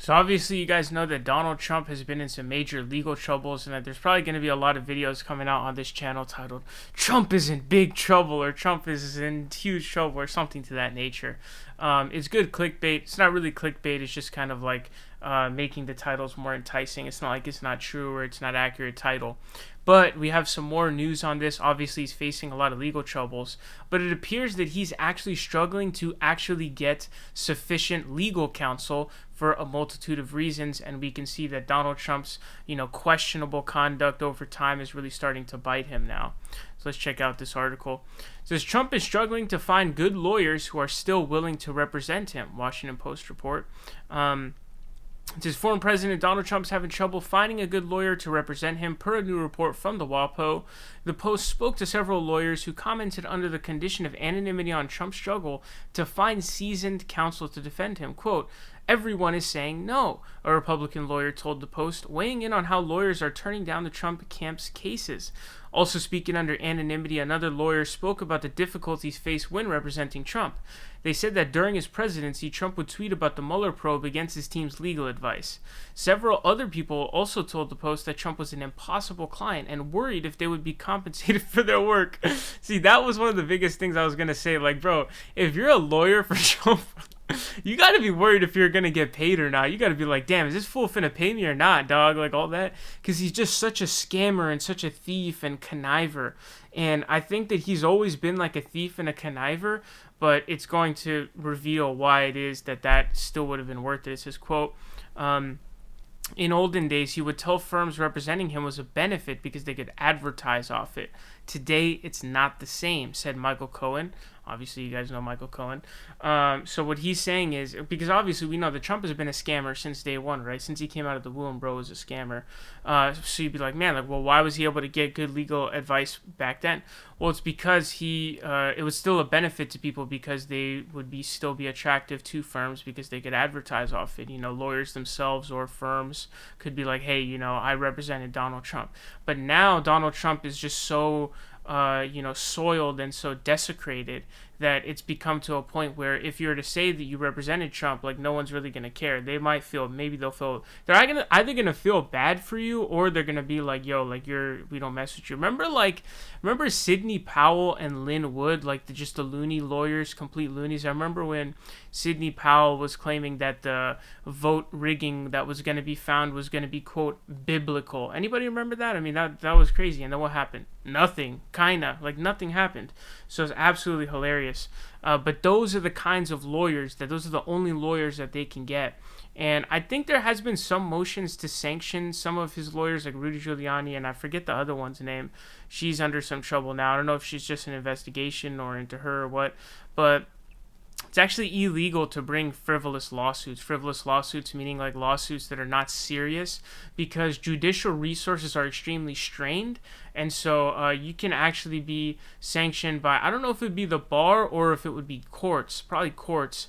So obviously you guys know that Donald Trump has been in some major legal troubles, and that there's probably going to be a lot of videos coming out on this channel titled "Trump is in big trouble" or "Trump is in huge trouble" or something to that nature. It's good clickbait. It's not really clickbait. It's just kind of like making the titles more enticing. It's not like it's not true or it's not accurate title. But we have some more news on this. Obviously, he's facing a lot of legal troubles, but it appears that he's actually struggling to actually get sufficient legal counsel for a multitude of reasons, and we can see that Donald Trump's, questionable conduct over time is really starting to bite him now. So let's check out this article. It says Trump is struggling to find good lawyers who are still willing to represent him. Washington Post report. It says former President Donald Trump is having trouble finding a good lawyer to represent him, per a new report from the WaPo. The Post spoke to several lawyers who commented under the condition of anonymity on Trump's struggle to find seasoned counsel to defend him. Quote, "Everyone is saying no," a Republican lawyer told the Post, weighing in on how lawyers are turning down the Trump camp's cases. Also speaking under anonymity, another lawyer spoke about the difficulties faced when representing Trump. They said that during his presidency, Trump would tweet about the Mueller probe against his team's legal advice. Several other people also told the Post that Trump was an impossible client and worried if they would be compensated for their work. See, that was one of the biggest things I was going to say. Like, bro, if you're a lawyer for Trump, you gotta be worried if you're gonna get paid or not. You gotta be like, damn, is this fool finna pay me or not, dog? Like, all that. Because he's just such a scammer and such a thief and conniver. And I think that he's always been like a thief and a conniver, but it's going to reveal why it is that still would have been worth it. It says, quote, in olden days, he would tell firms representing him was a benefit because they could advertise off it. Today, it's not the same, said Michael Cohen. Obviously, you guys know Michael Cohen. So what he's saying is, because obviously we know that Trump has been a scammer since day one, right? Since he came out of the womb, bro was a scammer. So you'd be like, man, like, well, why was he able to get good legal advice back then? Well, it's because it was still a benefit to people because they would still be attractive to firms because they could advertise off it. Lawyers themselves or firms could be like, hey, I represented Donald Trump. But now Donald Trump is just so soiled and so desecrated that it's become to a point where if you were to say that you represented Trump, like, no one's really going to care. They're either going to feel bad for you, or they're going to be like, yo, like, we don't mess with you. Remember Sidney Powell and Lynn Wood, like, just the loony lawyers, complete loonies. I remember when Sidney Powell was claiming that the vote rigging that was going to be found was going to be, quote, biblical. Anybody remember that? I mean, that was crazy. And then what happened? Nothing. Nothing happened. So it's absolutely hilarious. But those are the kinds of lawyers those are the only lawyers that they can get. And I think there has been some motions to sanction some of his lawyers, like Rudy Giuliani, and I forget the other one's name. She's under some trouble now. I don't know if she's just an investigation or into her or what, but it's actually illegal to bring frivolous lawsuits meaning like lawsuits that are not serious, because judicial resources are extremely strained. And so you can actually be sanctioned by, I don't know if it would be the bar or if it would be courts, probably courts,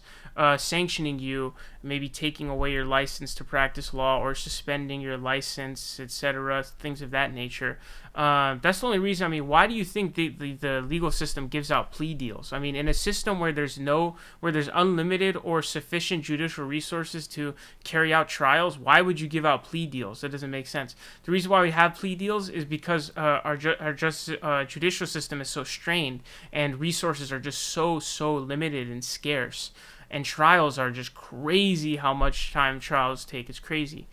sanctioning you, maybe taking away your license to practice law or suspending your license, etc., things of that nature. That's the only reason. I mean, why do you think the legal system gives out plea deals? I mean, in a system where there's unlimited or sufficient judicial resources to carry out trials, why would you give out plea deals? That doesn't make sense. The reason why we have plea deals is because our judicial system is so strained, and resources are just so limited and scarce. And trials are just crazy. How much time trials take is crazy.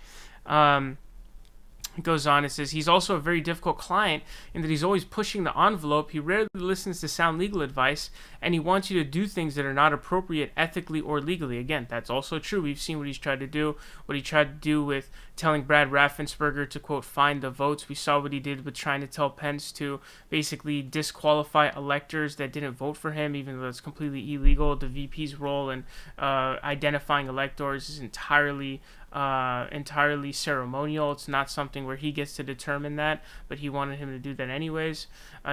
It goes on, it says, he's also a very difficult client in that he's always pushing the envelope. He rarely listens to sound legal advice, and he wants you to do things that are not appropriate ethically or legally. Again, that's also true. We've seen what he's tried to do, with telling Brad Raffensperger to, quote, find the votes. We saw what he did with trying to tell Pence to basically disqualify electors that didn't vote for him, even though it's completely illegal. The VP's role in identifying electors is entirely ceremonial. It's not something where he gets to determine that, but he wanted him to do that anyways.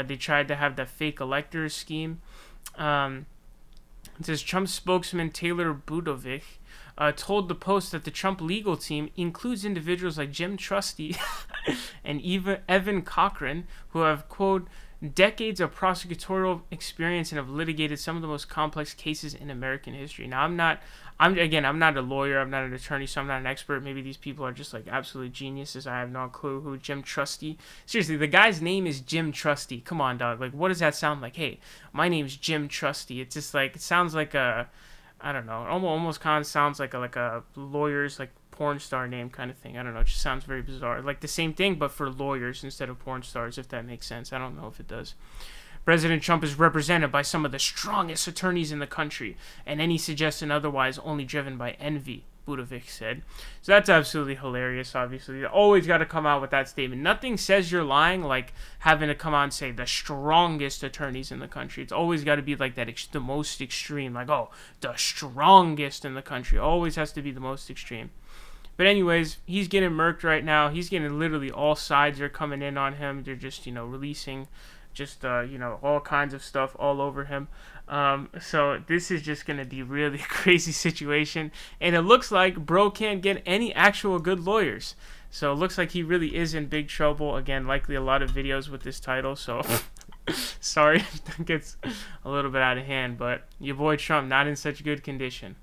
They tried to have that fake electors scheme. It says Trump spokesman Taylor Budovich told the Post that the Trump legal team includes individuals like Jim Trusty and Evan Cochran, who have, quote, decades of prosecutorial experience and have litigated some of the most complex cases in American history. Now, I'm not a lawyer, I'm not an attorney, so I'm not an expert. Maybe these people are just like absolute geniuses. I have no clue who Jim Trusty. Seriously, the guy's name is Jim Trusty. Come on, dog. Like, what does that sound like? Hey, my name's Jim Trusty. It's just like, it sounds like a, I don't know, almost kind of sounds like a lawyer's like porn star name kind of thing. I don't know. It just sounds very bizarre. Like the same thing, but for lawyers instead of porn stars, if that makes sense. I don't know if it does. President Trump is represented by some of the strongest attorneys in the country, and any suggestion otherwise only driven by envy, Budovic said. So that's absolutely hilarious, obviously. You always got to come out with that statement. Nothing says you're lying like having to come out and say the strongest attorneys in the country. It's always got to be like that, the most extreme. Like, oh, the strongest in the country. Always has to be the most extreme. But anyways, he's getting murked right now. He's getting literally all sides are coming in on him. They're just, releasing just, all kinds of stuff all over him. So this is just going to be really a crazy situation. And it looks like bro can't get any actual good lawyers. So it looks like he really is in big trouble. Again, likely a lot of videos with this title. So sorry if that gets a little bit out of hand. But your boy Trump not in such good condition.